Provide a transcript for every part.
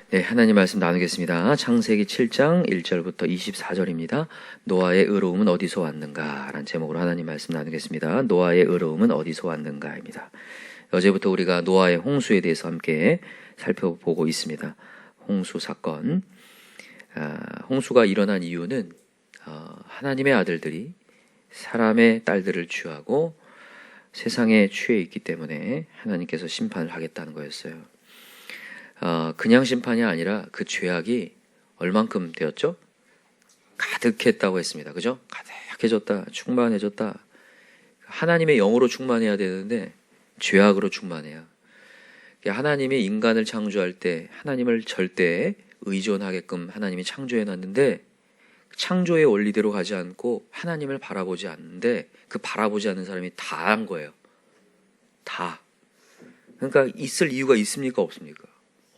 네, 하나님 말씀 나누겠습니다. 창세기 7장 1절부터 24절입니다. 노아의 의로움은 어디서 왔는가? 라는 제목으로 하나님 말씀 나누겠습니다. 노아의 의로움은 어디서 왔는가입니다. 어제부터 우리가 노아의 홍수에 대해서 함께 살펴보고 있습니다. 홍수 사건. 홍수가 일어난 이유는 하나님의 아들들이 사람의 딸들을 취하고 세상에 취해 있기 때문에 하나님께서 심판을 하겠다는 거였어요. 그냥 심판이 아니라 그 죄악이 얼만큼 되었죠? 가득했다고 했습니다. 그죠? 가득해졌다, 충만해졌다. 하나님의 영으로 충만해야 되는데 죄악으로 충만해요. 하나님이 인간을 창조할 때 하나님을 절대 의존하게끔 하나님이 창조해놨는데 창조의 원리대로 가지 않고 하나님을 바라보지 않는데 그 바라보지 않는 사람이 다 한 거예요. 다. 그러니까 있을 이유가 있습니까? 없습니까?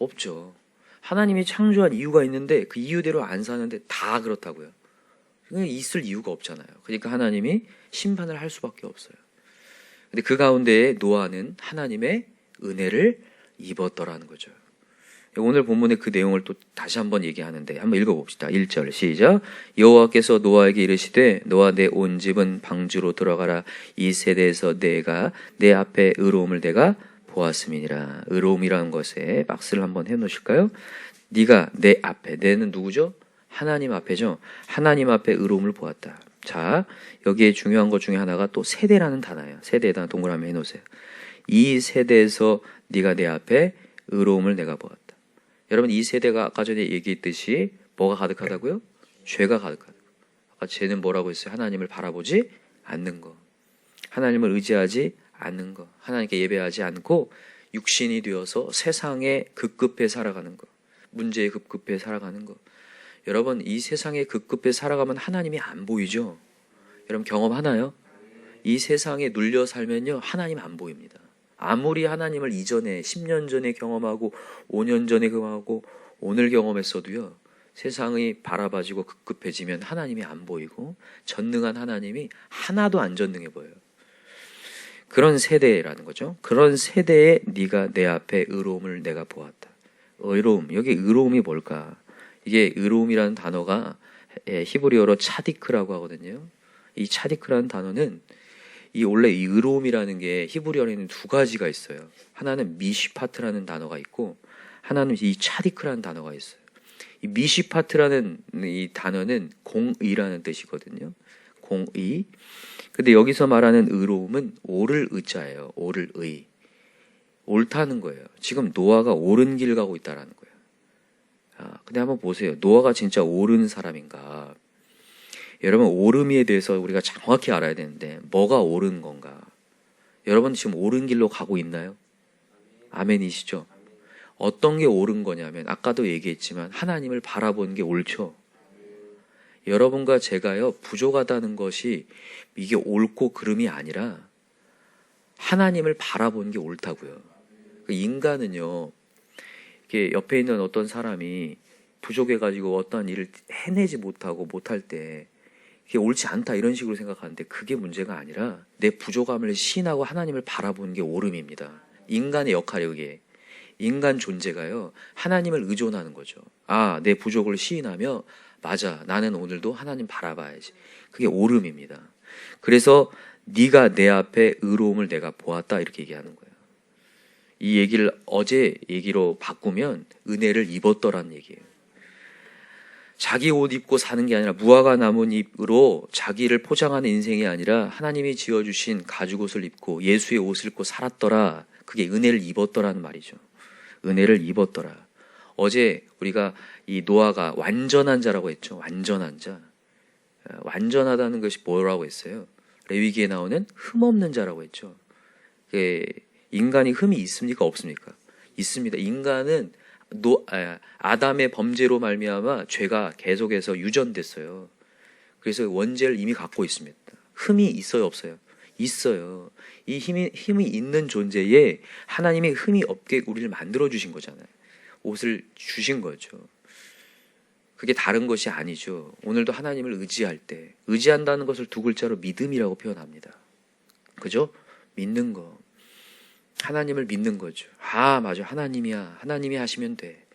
없죠. 하나님이 창조한 이유가 있는데 그 이유대로 안 사는데 다 그렇다고요. 그러니까 있을 이유가 없잖아요. 그러니까 하나님이 심판을 할 수밖에 없어요. 근데 그 가운데에 노아는 하나님의 은혜를 입었더라는 거죠. 오늘 본문의 그 내용을 또 다시 한번 얘기하는데 한번 읽어봅시다. 1절 시작. 여호와께서 노아에게 이르시되 노아 내 온 집은 방주로 들어가라. 이 세대에서 내가 내 앞에 의로움을 내가 보았음이니라. 의로움이라는 것에 박스를 한번 해놓으실까요? 네가 내 앞에, 내는 누구죠? 하나님 앞에죠. 하나님 앞에 의로움을 보았다. 자, 여기에 중요한 것 중에 하나가 또 세대라는 단어예요. 세대에다 동그라미 해놓으세요. 이 세대에서 네가 내 앞에 의로움을 내가 보았다. 여러분, 이 세대가 아까 전에 얘기했듯이 뭐가 가득하다고요? 죄가 가득하다. 아까 죄는 뭐라고 했어요? 하나님을 바라보지 않는 거, 하나님을 의지하지 않는 거, 하나님께 예배하지 않고 육신이 되어서 세상에 급급해 살아가는 거, 문제에 급급해 살아가는 거. 여러분, 이 세상에 급급해 살아가면 하나님이 안 보이죠? 여러분 경험하나요? 이 세상에 눌려 살면요 하나님 안 보입니다. 아무리 하나님을 이전에 10년 전에 경험하고 5년 전에 경험하고 오늘 경험했어도요 세상이 바라봐지고 급급해지면 하나님이 안 보이고 전능한 하나님이 하나도 안 전능해 보여요. 그런 세대라는 거죠. 그런 세대에 네가 내 앞에 의로움을 내가 보았다. 의로움, 여기 의로움이 뭘까? 이게 의로움이라는 단어가 히브리어로 차디크라고 하거든요. 이 차디크라는 단어는 원래 이 의로움이라는 게 히브리어에는 두 가지가 있어요. 하나는 미시파트라는 단어가 있고 하나는 이 차디크라는 단어가 있어요. 이 미시파트라는 이 단어는 공의라는 뜻이거든요. 공의. 근데 여기서 말하는 의로움은 옳을 의자예요. 옳을 의. 옳다는 거예요. 지금 노아가 옳은 길 가고 있다라는 거예요. 근데 한번 보세요. 노아가 진짜 옳은 사람인가? 여러분, 옳음에 대해서 우리가 정확히 알아야 되는데 뭐가 옳은 건가? 여러분 지금 옳은 길로 가고 있나요? 아멘이시죠? 어떤 게 옳은 거냐면 아까도 얘기했지만 하나님을 바라보는 게 옳죠. 여러분과 제가요 부족하다는 것이 이게 옳고 그름이 아니라 하나님을 바라보는 게 옳다고요. 인간은요 이렇게 옆에 있는 어떤 사람이 부족해가지고 어떤 일을 해내지 못하고 못할 때 그게 옳지 않다 이런 식으로 생각하는데 그게 문제가 아니라 내 부족함을 시인하고 하나님을 바라보는 게 옳음입니다. 인간의 역할이 그게. 인간 존재가요 하나님을 의존하는 거죠. 내 부족을 시인하며 맞아, 나는 오늘도 하나님 바라봐야지. 그게 옳음입니다. 그래서 네가 내 앞에 의로움을 내가 보았다 이렇게 얘기하는 거예요. 이 얘기를 어제 얘기로 바꾸면 은혜를 입었더라는 얘기예요. 자기 옷 입고 사는 게 아니라 무화과 나뭇잎으로 자기를 포장하는 인생이 아니라 하나님이 지어주신 가죽옷을 입고 예수의 옷을 입고 살았더라. 그게 은혜를 입었더라는 말이죠. 은혜를 입었더라. 어제 우리가 이 노아가 완전한 자라고 했죠. 완전한 자. 완전하다는 것이 뭐라고 했어요? 레위기에 나오는 흠없는 자라고 했죠. 인간이 흠이 있습니까? 없습니까? 있습니다. 인간은 아담의 범죄로 말미암아 죄가 계속해서 유전됐어요. 그래서 원죄를 이미 갖고 있습니다. 흠이 있어요, 없어요? 있어요. 이 힘이 있는 존재에 하나님이 흠이 없게 우리를 만들어 주신 거잖아요. 옷을 주신 거죠. 그게 다른 것이 아니죠. 오늘도 하나님을 의지할 때 의지한다는 것을 두 글자로 믿음이라고 표현합니다. 그죠? 믿는 거. 하나님을 믿는 거죠. 맞아, 하나님이야. 하나님이 하시면 돼.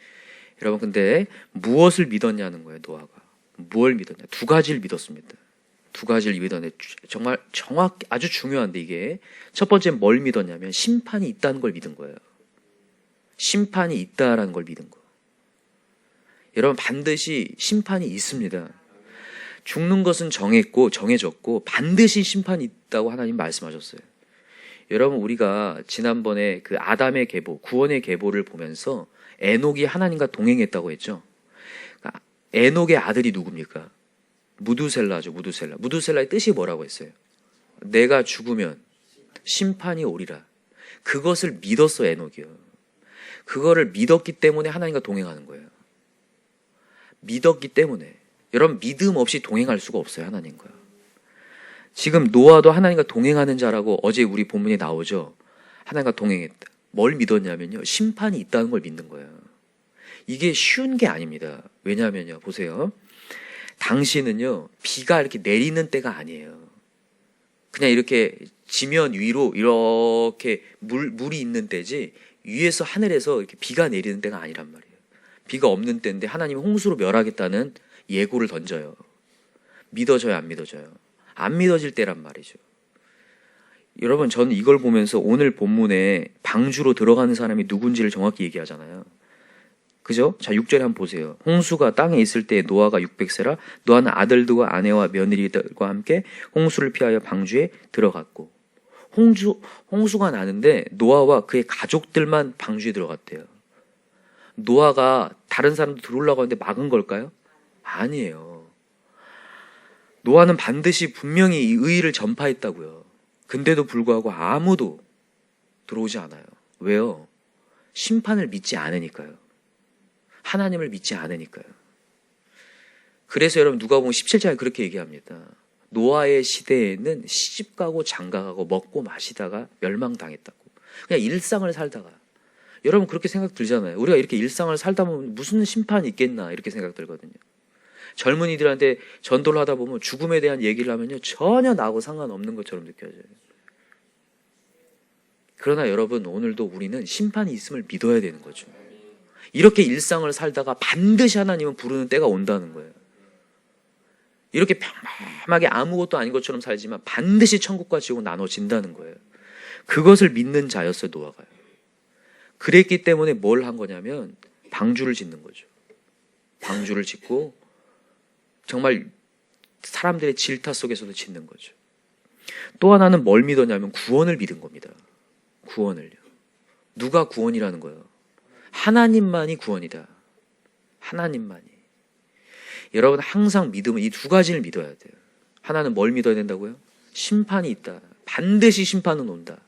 여러분 근데 무엇을 믿었냐는 거예요. 노아가 뭘 믿었냐? 두 가지를 믿었습니다. 두 가지를 믿었는데 정말 정확히 아주 중요한데 이게 첫 번째 뭘 믿었냐면 심판이 있다는 걸 믿은 거예요. 심판이 있다라는 걸 믿은 거. 여러분 반드시 심판이 있습니다. 죽는 것은 정해졌고 반드시 심판이 있다고 하나님 말씀하셨어요. 여러분 우리가 지난번에 그 아담의 계보, 구원의 계보를 보면서 에녹이 하나님과 동행했다고 했죠. 그러니까 에녹의 아들이 누굽니까? 무두셀라죠. 무두셀라의 뜻이 뭐라고 했어요? 내가 죽으면 심판이 오리라. 그것을 믿었어 에녹이요. 그거를 믿었기 때문에 하나님과 동행하는 거예요. 믿었기 때문에. 여러분 믿음 없이 동행할 수가 없어요. 하나님과. 지금 노아도 하나님과 동행하는 자라고 어제 우리 본문에 나오죠. 하나님과 동행했다. 뭘 믿었냐면요. 심판이 있다는 걸 믿는 거예요. 이게 쉬운 게 아닙니다. 왜냐하면요. 보세요. 당시는요. 비가 이렇게 내리는 때가 아니에요. 그냥 이렇게 지면 위로 이렇게 물이 있는 때지 위에서 하늘에서 이렇게 비가 내리는 때가 아니란 말이에요. 비가 없는 때인데 하나님이 홍수로 멸하겠다는 예고를 던져요. 믿어져요, 안 믿어져요? 안 믿어질 때란 말이죠. 여러분 저는 이걸 보면서 오늘 본문에 방주로 들어가는 사람이 누군지를 정확히 얘기하잖아요. 그죠? 자 6절에 한번 보세요. 홍수가 땅에 있을 때 노아가 600세라 노아는 아들들과 아내와 며느리들과 함께 홍수를 피하여 방주에 들어갔고 홍수가 나는데 노아와 그의 가족들만 방주에 들어갔대요. 노아가 다른 사람도 들어오려고 하는데 막은 걸까요? 아니에요. 노아는 반드시 분명히 이 의의를 전파했다고요. 근데도 불구하고 아무도 들어오지 않아요. 왜요? 심판을 믿지 않으니까요. 하나님을 믿지 않으니까요. 그래서 여러분 누가복음 17장에 그렇게 얘기합니다. 노아의 시대에는 시집가고 장가가고 먹고 마시다가 멸망당했다고. 그냥 일상을 살다가. 여러분 그렇게 생각 들잖아요. 우리가 이렇게 일상을 살다 보면 무슨 심판이 있겠나 이렇게 생각 들거든요. 젊은이들한테 전도를 하다 보면 죽음에 대한 얘기를 하면요 전혀 나하고 상관없는 것처럼 느껴져요. 그러나 여러분 오늘도 우리는 심판이 있음을 믿어야 되는 거죠. 이렇게 일상을 살다가 반드시 하나님은 부르는 때가 온다는 거예요. 이렇게 평범하게 아무것도 아닌 것처럼 살지만 반드시 천국과 지옥은 나눠진다는 거예요. 그것을 믿는 자였어요 노아가요. 그랬기 때문에 뭘 한 거냐면 방주를 짓는 거죠. 방주를 짓고 정말 사람들의 질타 속에서도 짓는 거죠. 또 하나는 뭘 믿었냐면 구원을 믿은 겁니다. 구원을요. 누가 구원이라는 거예요? 하나님만이 구원이다. 하나님만이. 여러분 항상 믿음은 이 두 가지를 믿어야 돼요. 하나는 뭘 믿어야 된다고요? 심판이 있다. 반드시 심판은 온다.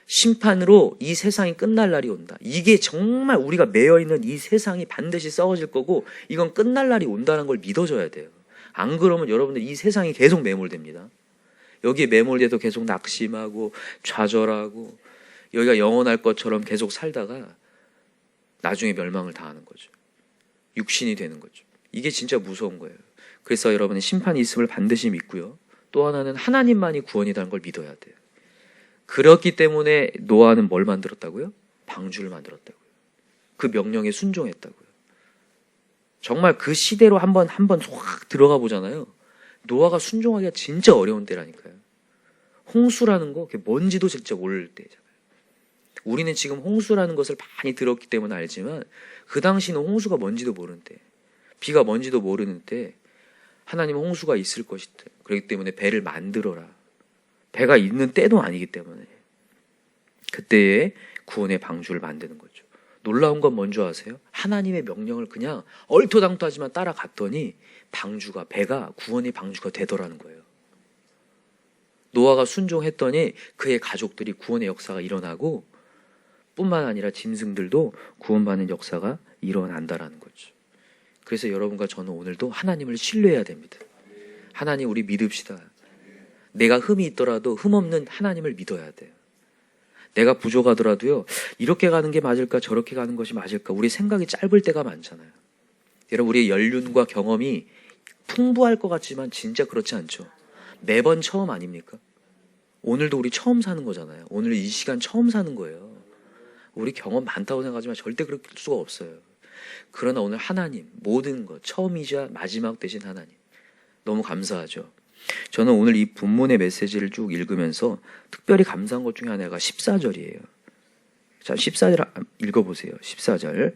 심판으로 이 세상이 끝날 날이 온다. 이게 정말 우리가 매여있는 이 세상이 반드시 썩어질 거고 이건 끝날 날이 온다는 걸 믿어줘야 돼요. 안 그러면 여러분들 이 세상이 계속 매몰됩니다. 여기에 매몰돼도 계속 낙심하고 좌절하고 여기가 영원할 것처럼 계속 살다가 나중에 멸망을 당하는 거죠. 육신이 되는 거죠. 이게 진짜 무서운 거예요. 그래서 여러분은 심판이 있음을 반드시 믿고요. 또 하나는 하나님만이 구원이라는 걸 믿어야 돼요. 그렇기 때문에 노아는 뭘 만들었다고요? 방주를 만들었다고요. 그 명령에 순종했다고요. 정말 그 시대로 한번 확 들어가 보잖아요. 노아가 순종하기가 진짜 어려운 때라니까요. 홍수라는 거 그게 뭔지도 진짜 모를 때잖아요. 우리는 지금 홍수라는 것을 많이 들었기 때문에 알지만 그 당시는 홍수가 뭔지도 모르는 때, 비가 뭔지도 모르는 때 하나님은 홍수가 있을 것이다. 그렇기 때문에 배를 만들어라. 배가 있는 때도 아니기 때문에 그때에 구원의 방주를 만드는 거죠. 놀라운 건 뭔지 아세요? 하나님의 명령을 그냥 얼토당토하지만 따라갔더니 배가 구원의 방주가 되더라는 거예요. 노아가 순종했더니 그의 가족들이 구원의 역사가 일어나고 뿐만 아니라 짐승들도 구원받는 역사가 일어난다라는 거죠. 그래서 여러분과 저는 오늘도 하나님을 신뢰해야 됩니다. 하나님 우리 믿읍시다. 내가 흠이 있더라도 흠없는 하나님을 믿어야 돼요. 내가 부족하더라도요. 이렇게 가는 게 맞을까 저렇게 가는 것이 맞을까 우리 생각이 짧을 때가 많잖아요. 여러분 우리의 연륜과 경험이 풍부할 것 같지만 진짜 그렇지 않죠. 매번 처음 아닙니까? 오늘도 우리 처음 사는 거잖아요. 오늘 이 시간 처음 사는 거예요. 우리 경험 많다고 생각하지만 절대 그럴 수가 없어요. 그러나 오늘 하나님, 모든 것, 처음이자 마지막 되신 하나님, 너무 감사하죠. 저는 오늘 이 본문의 메시지를 쭉 읽으면서 특별히 감사한 것 중에 하나가 14절이에요. 자, 14절 읽어보세요. 14절.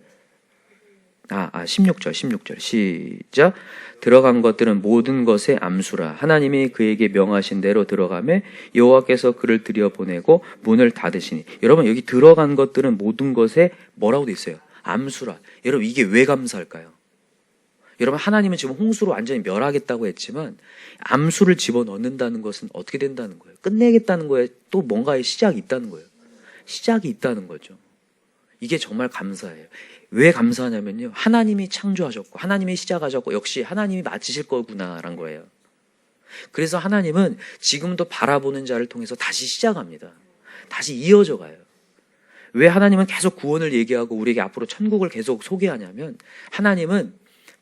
16절. 시작. 들어간 것들은 모든 것의 암수라. 하나님이 그에게 명하신 대로 들어가매 여호와께서 그를 들여보내고 문을 닫으시니. 여러분, 여기 들어간 것들은 모든 것에 뭐라고 돼 있어요? 암수라. 여러분, 이게 왜 감사할까요? 여러분, 하나님은 지금 홍수로 완전히 멸하겠다고 했지만 암수를 집어넣는다는 것은 어떻게 된다는 거예요? 끝내겠다는 거에 또 뭔가의 시작이 있다는 거예요. 시작이 있다는 거죠. 이게 정말 감사해요. 왜 감사하냐면요, 하나님이 창조하셨고 하나님이 시작하셨고 역시 하나님이 마치실 거구나라는 거예요. 그래서 하나님은 지금도 바라보는 자를 통해서 다시 시작합니다. 다시 이어져 가요. 왜 하나님은 계속 구원을 얘기하고 우리에게 앞으로 천국을 계속 소개하냐면 하나님은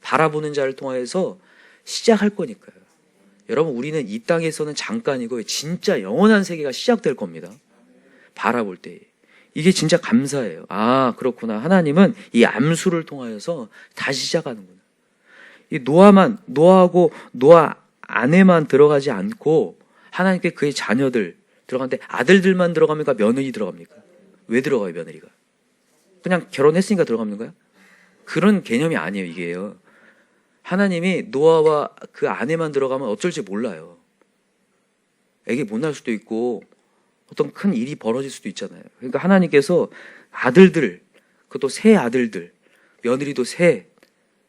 바라보는 자를 통해서 시작할 거니까요. 여러분, 우리는 이 땅에서는 잠깐이고 진짜 영원한 세계가 시작될 겁니다. 바라볼 때. 이게 진짜 감사해요. 아, 그렇구나. 하나님은 이 암수를 통하여서 다시 시작하는구나. 이 노아하고 노아 안에만 들어가지 않고 하나님께 그의 자녀들 들어가는데 아들들만 들어갑니까? 며느리 들어갑니까? 왜 들어가요, 며느리가? 그냥 결혼했으니까 들어가는 거야? 그런 개념이 아니에요, 이게요. 하나님이 노아와 그 안에만 들어가면 어쩔지 몰라요. 애기 못 낳을 수도 있고 어떤 큰 일이 벌어질 수도 있잖아요. 그러니까 하나님께서 아들들, 그것도 새 아들들, 며느리도 새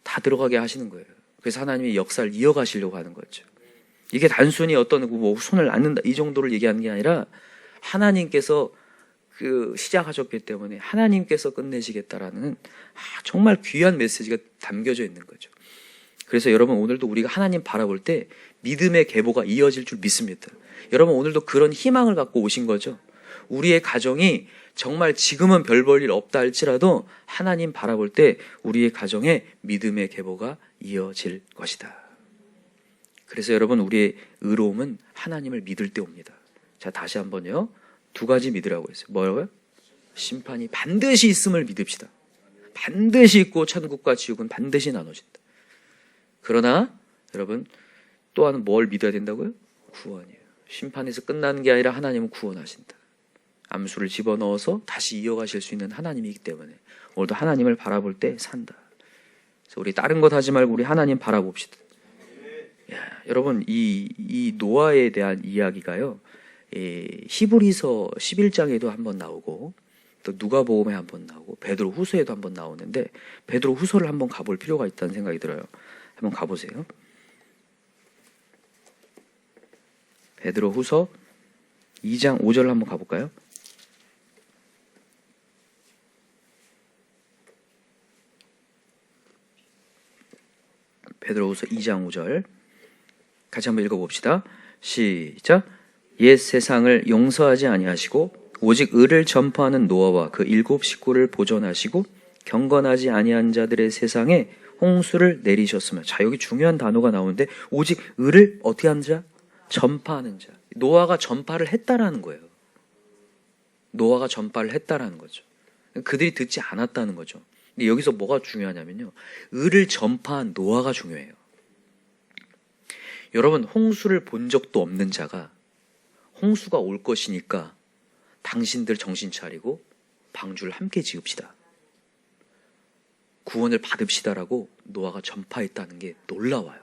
다 들어가게 하시는 거예요. 그래서 하나님이 역사를 이어가시려고 하는 거죠. 이게 단순히 어떤 뭐 손을 얹는다 이 정도를 얘기하는 게 아니라 하나님께서 그 시작하셨기 때문에 하나님께서 끝내시겠다라는 정말 귀한 메시지가 담겨져 있는 거죠. 그래서 여러분, 오늘도 우리가 하나님 바라볼 때 믿음의 계보가 이어질 줄 믿습니다. 여러분, 오늘도 그런 희망을 갖고 오신 거죠. 우리의 가정이 정말 지금은 별 볼 일 없다 할지라도 하나님 바라볼 때 우리의 가정에 믿음의 계보가 이어질 것이다. 그래서 여러분, 우리의 의로움은 하나님을 믿을 때 옵니다. 자, 다시 한번요. 두 가지 믿으라고 했어요. 뭐라고요? 심판이 반드시 있음을 믿읍시다. 반드시 있고 천국과 지옥은 반드시 나눠진다. 그러나 여러분, 또한 뭘 믿어야 된다고요? 구원이에요. 심판에서 끝나는 게 아니라 하나님은 구원하신다. 암수를 집어넣어서 다시 이어가실 수 있는 하나님이기 때문에 오늘도 하나님을 바라볼 때 산다. 그래서 우리 다른 것 하지 말고 우리 하나님 바라봅시다. 야, 여러분, 이 노아에 대한 이야기가요, 히브리서 11장에도 한번 나오고 또 누가복음에 한번 나오고 베드로 후서에도 한번 나오는데 베드로 후서를 한번 가볼 필요가 있다는 생각이 들어요. 한번 가보세요. 베드로 후서 2장 5절 한번 가볼까요? 베드로 후서 2장 5절 같이 한번 읽어봅시다. 시작. 옛 세상을 용서하지 아니하시고 오직 의를 전파하는 노아와 그 7 식구를 보존하시고 경건하지 아니한 자들의 세상에 홍수를 내리셨으며. 자, 여기 중요한 단어가 나오는데 오직 의를 어떻게 하는 자? 전파하는 자. 노아가 전파를 했다라는 거예요. 노아가 전파를 했다라는 거죠. 그들이 듣지 않았다는 거죠. 근데 여기서 뭐가 중요하냐면요, 의를 전파한 노아가 중요해요. 여러분, 홍수를 본 적도 없는 자가 홍수가 올 것이니까 당신들 정신 차리고 방주를 함께 지읍시다, 구원을 받읍시다라고 노아가 전파했다는 게 놀라워요.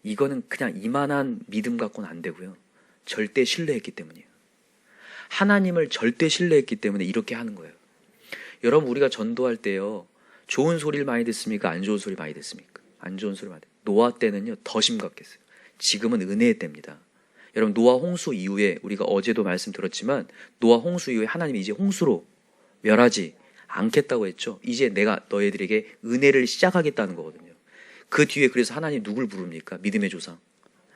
이거는 그냥 이만한 믿음 갖고는 안 되고요, 절대 신뢰했기 때문이에요. 하나님을 절대 신뢰했기 때문에 이렇게 하는 거예요. 여러분, 우리가 전도할 때요, 좋은 소리를 많이 듣습니까? 안 좋은 소리 많이 듣습니까? 안 좋은 소리 많이 듣습니다. 노아 때는요 더 심각했어요. 지금은 은혜의 때입니다. 여러분, 노아 홍수 이후에 우리가 어제도 말씀드렸지만 노아 홍수 이후에 하나님이 이제 홍수로 멸하지 않겠다고 했죠. 이제 내가 너희들에게 은혜를 시작하겠다는 거거든요. 그 뒤에 그래서 하나님 누굴 부릅니까? 믿음의 조상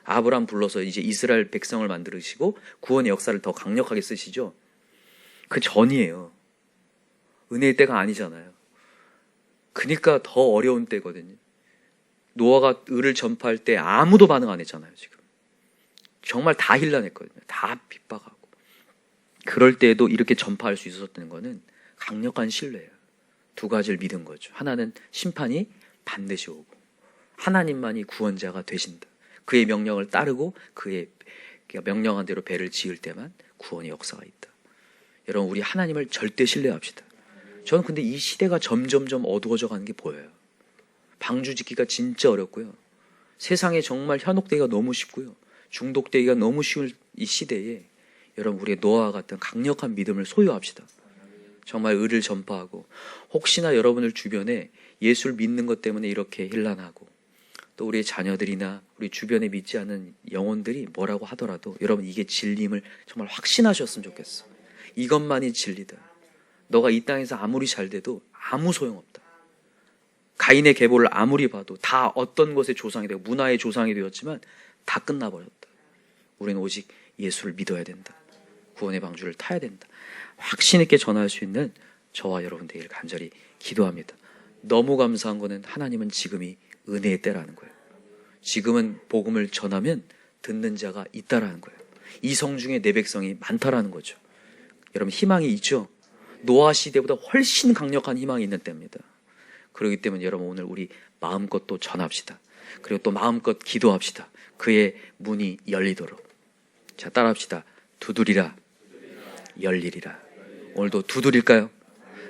아브라함 불러서 이제 이스라엘 백성을 만드시고 구원의 역사를 더 강력하게 쓰시죠. 그 전이에요. 은혜의 때가 아니잖아요. 그러니까 더 어려운 때거든요. 노아가 의를 전파할 때 아무도 반응 안 했잖아요. 지금 정말 다 힐난했거든요. 다 핍박하고. 그럴 때에도 이렇게 전파할 수 있었던 거는 강력한 신뢰예요. 두 가지를 믿은 거죠. 하나는 심판이 반드시 오고 하나님만이 구원자가 되신다. 그의 명령을 따르고 그의 명령한 대로 배를 지을 때만 구원의 역사가 있다. 여러분, 우리 하나님을 절대 신뢰합시다. 저는 근데 이 시대가 점점점 어두워져 가는 게 보여요. 방주 짓기가 진짜 어렵고요. 세상에 정말 현혹되기가 너무 쉽고요. 중독되기가 너무 쉬운 이 시대에 여러분, 우리의 노아와 같은 강력한 믿음을 소유합시다. 정말 의를 전파하고, 혹시나 여러분들 주변에 예수를 믿는 것 때문에 이렇게 혼란하고, 또 우리의 자녀들이나 우리 주변에 믿지 않는 영혼들이 뭐라고 하더라도 여러분, 이게 진리임을 정말 확신하셨으면 좋겠어. 이것만이 진리다. 너가 이 땅에서 아무리 잘 돼도 아무 소용없다. 가인의 계보를 아무리 봐도 다 어떤 것의 조상이 되고 문화의 조상이 되었지만 다 끝나버렸다. 우리는 오직 예수를 믿어야 된다. 구원의 방주를 타야 된다. 확신 있게 전할 수 있는 저와 여러분 되기를 간절히 기도합니다. 너무 감사한 거는 하나님은 지금이 은혜의 때라는 거예요. 지금은 복음을 전하면 듣는 자가 있다라는 거예요. 이성 중에 내 백성이 많다라는 거죠. 여러분, 희망이 있죠? 노아 시대보다 훨씬 강력한 희망이 있는 때입니다. 그렇기 때문에 여러분, 오늘 우리 마음껏 또 전합시다. 그리고 또 마음껏 기도합시다. 그의 문이 열리도록. 자, 따라합시다. 두드리라 열리리라. 오늘도 두드릴까요?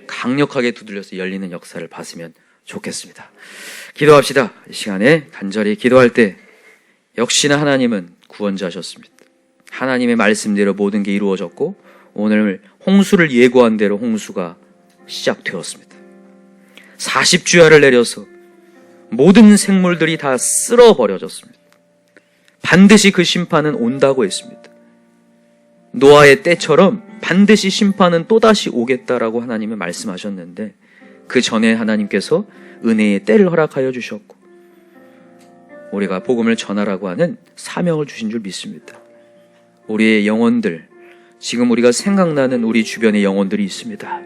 강력하게 두들려서 열리는 역사를 봤으면 좋겠습니다. 기도합시다. 이 시간에 간절히 기도할 때 역시나 하나님은 구원자셨습니다. 하나님의 말씀대로 모든 게 이루어졌고 오늘 홍수를 예고한 대로 홍수가 시작되었습니다. 40주야를 내려서 모든 생물들이 다 쓸어버려졌습니다. 반드시 그 심판은 온다고 했습니다. 노아의 때처럼 반드시 심판은 또다시 오겠다라고 하나님은 말씀하셨는데 그 전에 하나님께서 은혜의 때를 허락하여 주셨고 우리가 복음을 전하라고 하는 사명을 주신 줄 믿습니다. 우리의 영혼들, 지금 우리가 생각나는 우리 주변의 영혼들이 있습니다.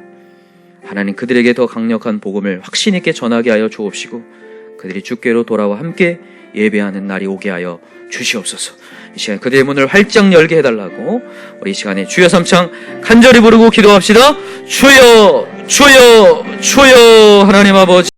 하나님 그들에게 더 강력한 복음을 확신 있게 전하게 하여 주옵시고 그들이 주께로 돌아와 함께 예배하는 날이 오게 하여 주시옵소서. 이 시간 그들의 문을 활짝 열게 해달라고 우리 이 시간에 주여 삼창 간절히 부르고 기도합시다. 주여 주여 주여. 하나님 아버지